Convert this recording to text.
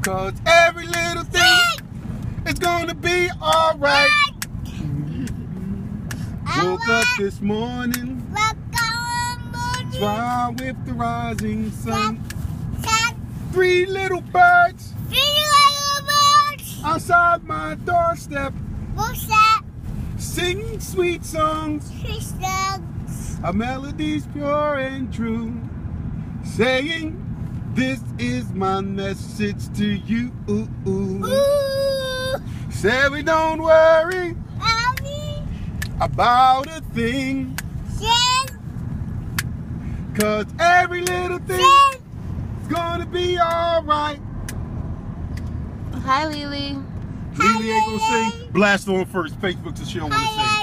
'cause every little thing is gonna be alright. Woke up this morning, smile with the rising sun. 3 little birds outside my doorstep, singing sweet songs, our melodies pure and true, saying, this is my message to you. Say we don't worry about a thing, 'cause every little thing is gonna be alright. Hi, Lily. Lily ain't gonna sing. Blast on first Facebook so she don't wanna sing.